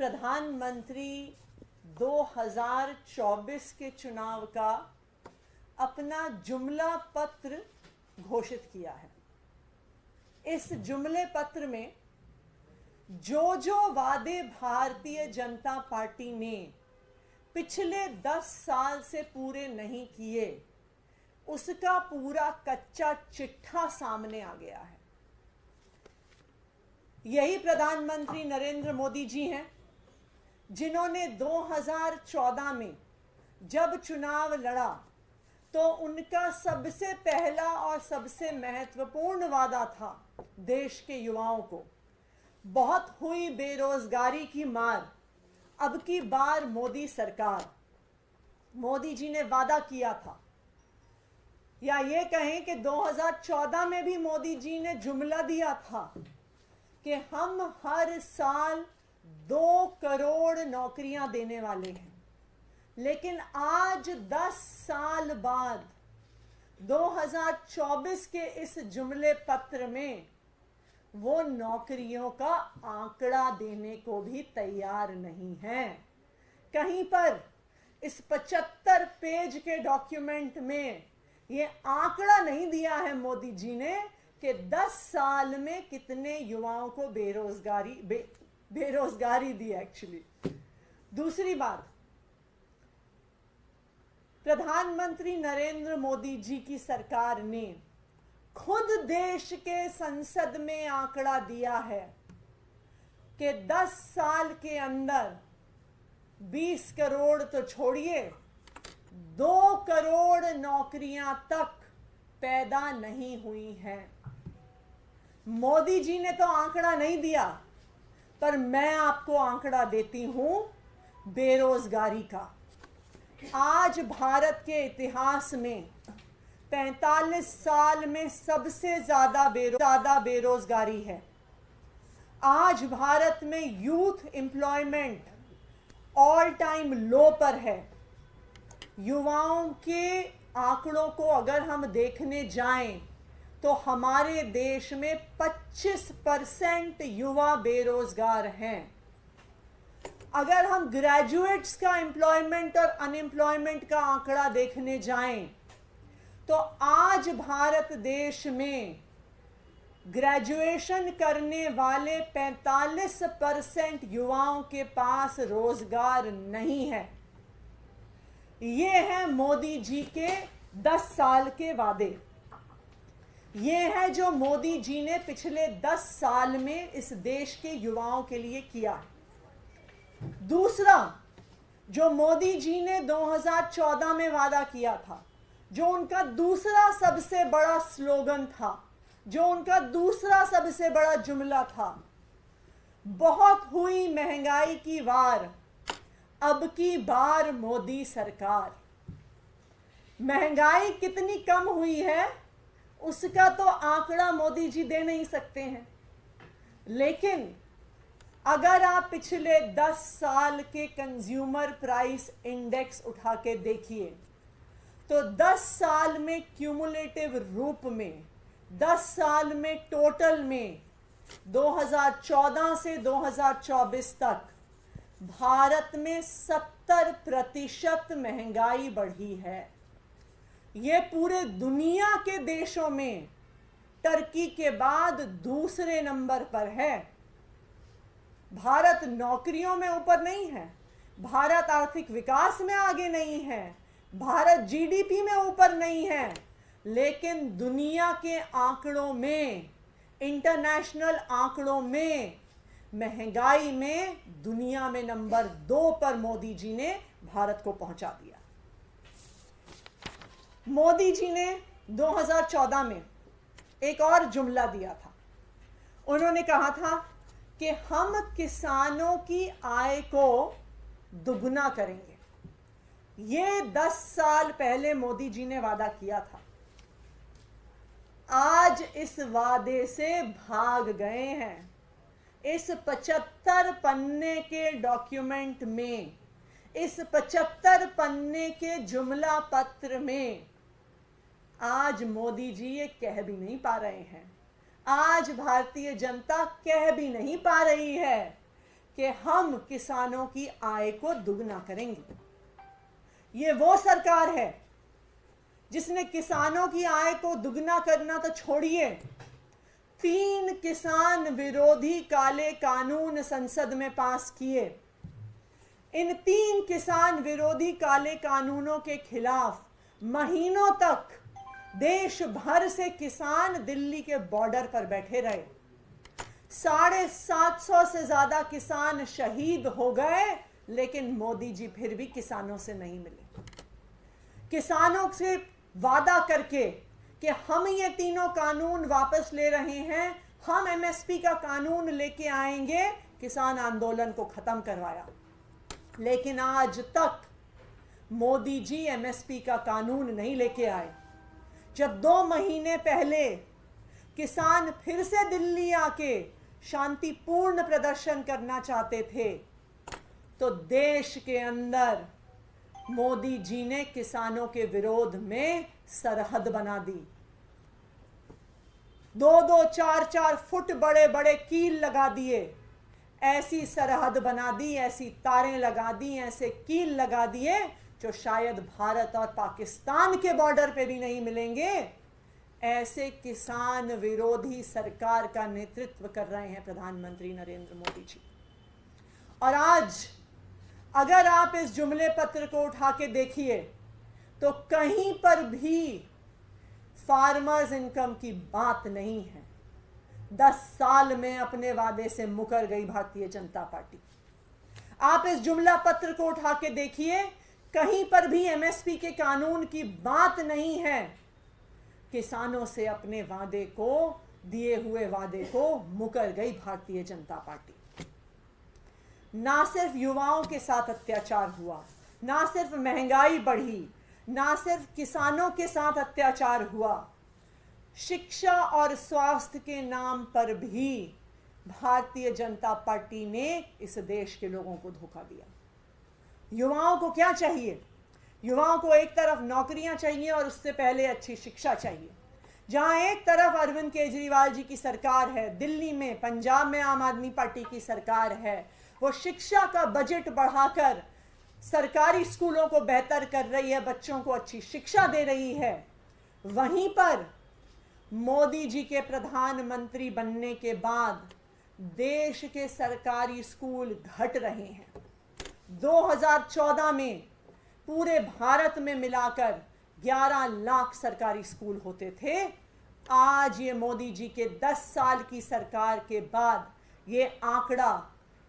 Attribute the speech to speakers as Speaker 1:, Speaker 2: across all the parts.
Speaker 1: प्रधानमंत्री 2024 के चुनाव का अपना जुमला पत्र घोषित किया है। इस जुमले पत्र में जो वादे भारतीय जनता पार्टी ने पिछले 10 साल से पूरे नहीं किए, उसका पूरा कच्चा चिट्ठा सामने आ गया है। यही प्रधानमंत्री नरेंद्र मोदी जी हैं जिन्होंने 2014 में जब चुनाव लड़ा तो उनका सबसे पहला और सबसे महत्वपूर्ण वादा था देश के युवाओं को, बहुत हुई बेरोजगारी की मार, अब की बार मोदी सरकार। मोदी जी ने वादा किया था, या ये कहें कि 2014 में भी मोदी जी ने जुमला दिया था कि हम हर साल 2 करोड़ नौकरियां देने वाले हैं। लेकिन आज 10 साल बाद 2024 के इस जुमले पत्र में वो नौकरियों का आंकड़ा देने को भी तैयार नहीं है। कहीं पर इस 75 पेज के डॉक्यूमेंट में ये आंकड़ा नहीं दिया है मोदी जी ने कि 10 साल में कितने युवाओं को बेरोजगारी दी एक्चुअली। दूसरी बात, प्रधानमंत्री नरेंद्र मोदी जी की सरकार ने खुद देश के संसद में आंकड़ा दिया है कि 10 साल के अंदर 20 करोड़ तो छोड़िए, 2 करोड़ नौकरियां तक पैदा नहीं हुई हैं। मोदी जी ने तो आंकड़ा नहीं दिया, पर मैं आपको आंकड़ा देती हूं बेरोजगारी का। आज भारत के इतिहास में 45 साल में सबसे ज्यादा बेरोजगारी है। आज भारत में यूथ एम्प्लॉयमेंट ऑल टाइम लो पर है। युवाओं के आंकड़ों को अगर हम देखने जाएं तो हमारे देश में 25% युवा बेरोजगार हैं। अगर हम ग्रेजुएट्स का एम्प्लॉयमेंट और अनएम्प्लॉयमेंट का आंकड़ा देखने जाएं तो आज भारत देश में ग्रेजुएशन करने वाले 45% युवाओं के पास रोजगार नहीं है। ये है मोदी जी के 10 साल के वादे। ये है जो मोदी जी ने पिछले 10 साल में इस देश के युवाओं के लिए किया। दूसरा, जो मोदी जी ने 2014 में वादा किया था, जो उनका दूसरा सबसे बड़ा स्लोगन था, जो उनका दूसरा सबसे बड़ा जुमला था, बहुत हुई महंगाई की वार, अब की बार मोदी सरकार। महंगाई कितनी कम हुई है उसका तो आंकड़ा मोदी जी दे नहीं सकते हैं, लेकिन अगर आप पिछले 10 साल के कंज्यूमर प्राइस इंडेक्स उठा के देखिए तो 10 साल में क्यूमुलेटिव रूप में, 10 साल में टोटल में 2014 से 2024 तक भारत में 70% महंगाई बढ़ी है। ये पूरे दुनिया के देशों में टर्की के बाद दूसरे नंबर पर है। भारत नौकरियों में ऊपर नहीं है, भारत आर्थिक विकास में आगे नहीं है, भारत जीडीपी में ऊपर नहीं है, लेकिन दुनिया के आंकड़ों में, इंटरनेशनल आंकड़ों में, महंगाई में दुनिया में नंबर 2 पर मोदी जी ने भारत को पहुंचा दिया। मोदी जी ने 2014 में एक और जुमला दिया था। उन्होंने कहा था कि हम किसानों की आय को दुगना करेंगे। ये 10 साल पहले मोदी जी ने वादा किया था। आज इस वादे से भाग गए हैं। इस 75 पन्ने के डॉक्यूमेंट में, इस 75 पन्ने के जुमला पत्र में आज मोदी जी ये कह भी नहीं पा रहे हैं। आज भारतीय जनता कह भी नहीं पा रही है कि हम किसानों की आय को दुगना करेंगे। ये वो सरकार है जिसने किसानों की आय को दुगना करना तो छोड़िए, 3 किसान विरोधी काले कानून संसद में पास किए। इन 3 किसान विरोधी काले कानूनों के खिलाफ महीनों तक देश भर से किसान दिल्ली के बॉर्डर पर बैठे रहे। 750 से ज्यादा किसान शहीद हो गए, लेकिन मोदी जी फिर भी किसानों से नहीं मिले। किसानों से वादा करके कि हम ये तीनों कानून वापस ले रहे हैं, हम एमएसपी का कानून लेके आएंगे, किसान आंदोलन को खत्म करवाया। लेकिन आज तक मोदी जी एमएसपी का कानून नहीं लेके आए। जब 2 महीने पहले किसान फिर से दिल्ली आके शांतिपूर्ण प्रदर्शन करना चाहते थे, तो देश के अंदर मोदी जी ने किसानों के विरोध में सरहद बना दी। 2-2, 4-4 फुट बड़े बड़े कील लगा दिए। ऐसी सरहद बना दी, ऐसी तारें लगा दी, ऐसे कील लगा दिए जो शायद भारत और पाकिस्तान के बॉर्डर पे भी नहीं मिलेंगे। ऐसे किसान विरोधी सरकार का नेतृत्व कर रहे हैं प्रधानमंत्री नरेंद्र मोदी जी। और आज अगर आप इस जुमले पत्र को उठा के देखिए तो कहीं पर भी फार्मर्स इनकम की बात नहीं है। 10 साल में अपने वादे से मुकर गई भारतीय जनता पार्टी। आप इस जुमला पत्र को उठा के देखिए, कहीं पर भी एमएसपी के कानून की बात नहीं है। किसानों से अपने वादे को, दिए हुए वादे को मुकर गई भारतीय जनता पार्टी। ना सिर्फ युवाओं के साथ अत्याचार हुआ, ना सिर्फ महंगाई बढ़ी, ना सिर्फ किसानों के साथ अत्याचार हुआ, शिक्षा और स्वास्थ्य के नाम पर भी भारतीय जनता पार्टी ने इस देश के लोगों को धोखा दिया। युवाओं को क्या चाहिए? युवाओं को एक तरफ नौकरियां चाहिए और उससे पहले अच्छी शिक्षा चाहिए। जहां एक तरफ अरविंद केजरीवाल जी की सरकार है, दिल्ली में, पंजाब में आम आदमी पार्टी की सरकार है, वो शिक्षा का बजट बढ़ाकर सरकारी स्कूलों को बेहतर कर रही है, बच्चों को अच्छी शिक्षा दे रही है। वहीं पर मोदी जी के प्रधानमंत्री बनने के बाद देश के सरकारी स्कूल घट रहे हैं। 2014 में पूरे भारत में मिलाकर 11 लाख सरकारी स्कूल होते थे। आज ये मोदी जी के 10 साल की सरकार के बाद ये आंकड़ा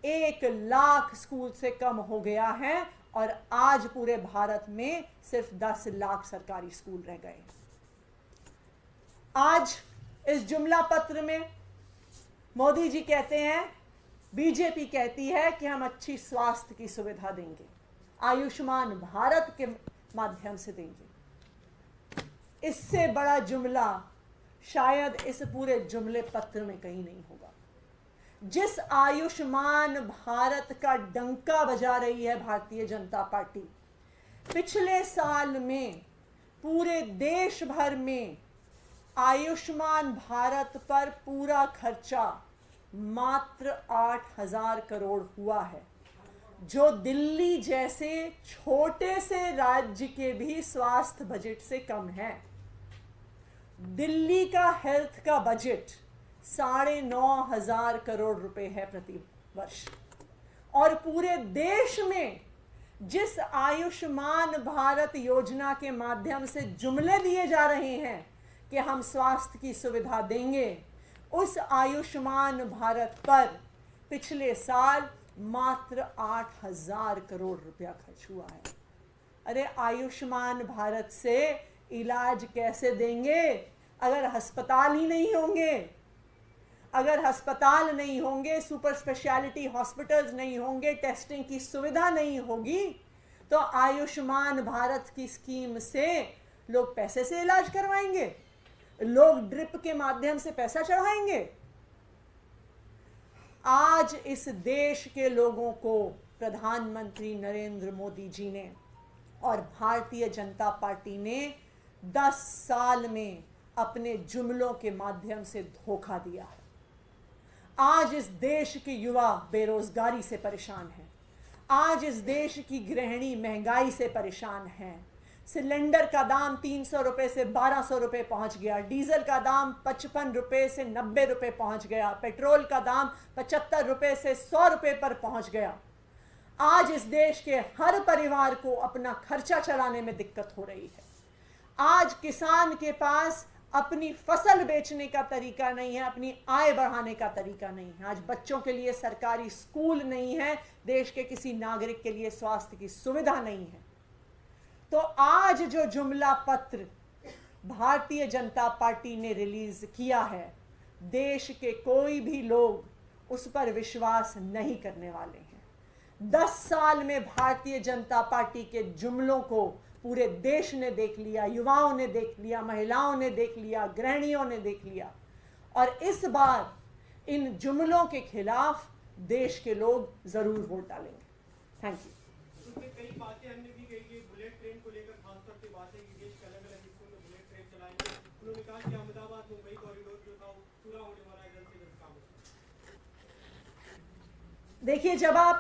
Speaker 1: 1 लाख स्कूल से कम हो गया है और आज पूरे भारत में सिर्फ 10 लाख सरकारी स्कूल रह गए। आज इस जुमला पत्र में मोदी जी कहते हैं, बीजेपी कहती है कि हम अच्छी स्वास्थ्य की सुविधा देंगे, आयुष्मान भारत के माध्यम से देंगे। इससे बड़ा जुमला शायद इस पूरे जुमले पत्र में कहीं नहीं होगा। जिस आयुष्मान भारत का डंका बजा रही है भारतीय जनता पार्टी, पिछले साल में पूरे देश भर में आयुष्मान भारत पर पूरा खर्चा मात्र 8,000 करोड़ हुआ है, जो दिल्ली जैसे छोटे से राज्य के भी स्वास्थ्य बजट से कम है। दिल्ली का हेल्थ का बजट 9,500 करोड़ रुपए है प्रति वर्ष। और पूरे देश में जिस आयुष्मान भारत योजना के माध्यम से जुमले दिए जा रहे हैं कि हम स्वास्थ्य की सुविधा देंगे, उस आयुष्मान भारत पर पिछले साल मात्र 8,000 करोड़ रुपया खर्च हुआ है। अरे आयुष्मान भारत से इलाज कैसे देंगे अगर अस्पताल ही नहीं होंगे? अगर अस्पताल नहीं होंगे, सुपर स्पेशलिटी हॉस्पिटल्स नहीं होंगे, टेस्टिंग की सुविधा नहीं होगी, तो आयुष्मान भारत की स्कीम से लोग पैसे से इलाज करवाएंगे, लोग ड्रिप के माध्यम से पैसा चढ़ाएंगे। आज इस देश के लोगों को प्रधानमंत्री नरेंद्र मोदी जी ने और भारतीय जनता पार्टी ने 10 साल में अपने जुमलों के माध्यम से धोखा दिया है। आज इस देश के युवा बेरोजगारी से परेशान हैं। आज इस देश की गृहिणी महंगाई से परेशान हैं। सिलेंडर का दाम 300 रुपये से 1200 रुपये पहुंच गया। डीजल का दाम 55 रुपये से 90 रुपये पहुंच गया। पेट्रोल का दाम 75 रुपये से 100 रुपये पर पहुंच गया। आज इस देश के हर परिवार को अपना खर्चा चलाने में दिक्कत हो रही है। आज किसान के पास अपनी फसल बेचने का तरीका नहीं है, अपनी आय बढ़ाने का तरीका नहीं है। आज बच्चों के लिए सरकारी स्कूल नहीं है, देश के किसी नागरिक के लिए स्वास्थ्य की सुविधा नहीं है। तो आज जो जुमला पत्र भारतीय जनता पार्टी ने रिलीज किया है, देश के कोई भी लोग उस पर विश्वास नहीं करने वाले हैं। 10 साल में भारतीय जनता पार्टी के जुमलों को पूरे देश ने देख लिया, युवाओं ने देख लिया, महिलाओं ने देख लिया, गृहिणियों ने देख लिया। और इस बार इन जुमलों के खिलाफ देश के लोग जरूर वोट डालेंगे। Thank you.
Speaker 2: कई बातें हमने भी कही है, बुलेट ट्रेन को लेकर खासतौर पे बात है कि देश के अलग-अलग हिस्सों में बुलेट ट्रेन चलाएंगे। उन्होंने कहा कि अहमदाबाद मुंबई कॉरिडोर जो था पूरा होने वाला है, जल्द से जल्द काम होगा।
Speaker 1: देखिए, जब आप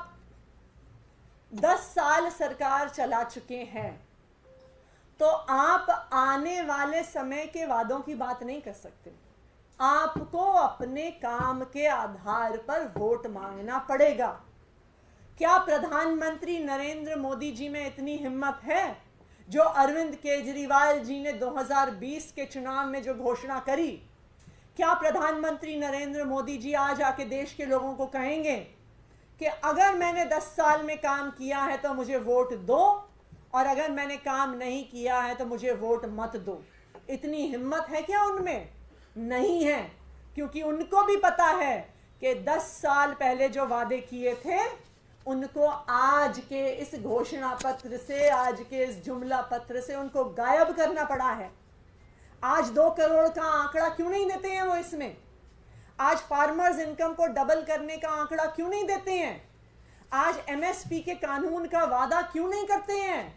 Speaker 1: 10 साल सरकार चला चुके हैं तो आप आने वाले समय के वादों की बात नहीं कर सकते। आपको अपने काम के आधार पर वोट मांगना पड़ेगा। क्या प्रधानमंत्री नरेंद्र मोदी जी में इतनी हिम्मत है जो अरविंद केजरीवाल जी ने 2020 के चुनाव में जो घोषणा करी? क्या प्रधानमंत्री नरेंद्र मोदी जी आज आके देश के लोगों को कहेंगे कि अगर मैंने 10 साल में काम किया है तो मुझे वोट दो, और अगर मैंने काम नहीं किया है तो मुझे वोट मत दो? इतनी हिम्मत है क्या उनमें? नहीं है, क्योंकि उनको भी पता है कि 10 साल पहले जो वादे किए थे उनको आज के इस घोषणा पत्र से, आज के इस जुमला पत्र से उनको गायब करना पड़ा है। आज 2 करोड़ का आंकड़ा क्यों नहीं देते हैं वो इसमें? आज फार्मर्स इनकम को डबल करने का आंकड़ा क्यों नहीं देते हैं? आज एमएसपी के कानून का वादा क्यों नहीं करते हैं?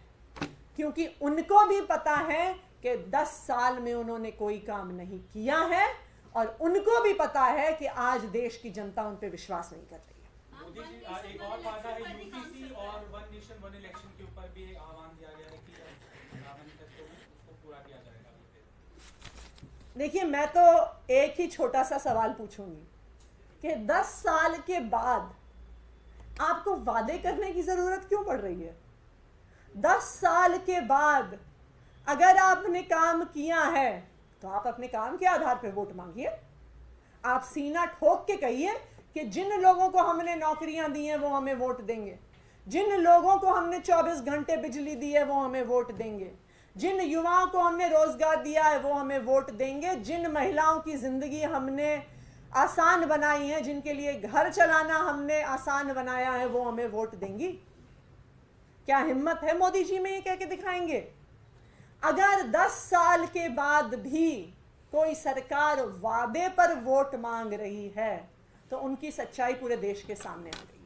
Speaker 1: क्योंकि उनको भी पता है कि 10 साल में उन्होंने कोई काम नहीं किया है, और उनको भी पता है कि आज देश की जनता उन पर विश्वास नहीं कर रही है।
Speaker 2: मोदी जी, एक और वादा है यूसीसी और वन नेशन वन इलेक्शन के ऊपर भी एक आह्वान दिया गया है कि मैनिफेस्टो में उसको पूरा किया जाएगा।
Speaker 1: देखिए, मैं तो एक ही छोटा सा सवाल पूछूंगी कि 10 साल के बाद आपको वादे करने की जरूरत क्यों पड़ रही है? 10 साल के बाद अगर आपने काम किया है तो आप अपने काम के आधार पर वोट मांगिए। आप सीना ठोक के कहिए कि जिन लोगों को हमने नौकरियां दी हैं वो हमें वोट देंगे, जिन लोगों को हमने 24 घंटे बिजली दी है वो हमें वोट देंगे, जिन युवाओं को हमने रोजगार दिया है वो हमें वोट देंगे, जिन महिलाओं की जिंदगी हमने आसान बनाई है, जिनके लिए घर चलाना हमने आसान बनाया है, वो हमें वोट देंगी। क्या हिम्मत है मोदी जी में ये कह के दिखाएंगे? अगर 10 साल के बाद भी कोई सरकार वादे पर वोट मांग रही है तो उनकी सच्चाई पूरे देश के सामने आ गई।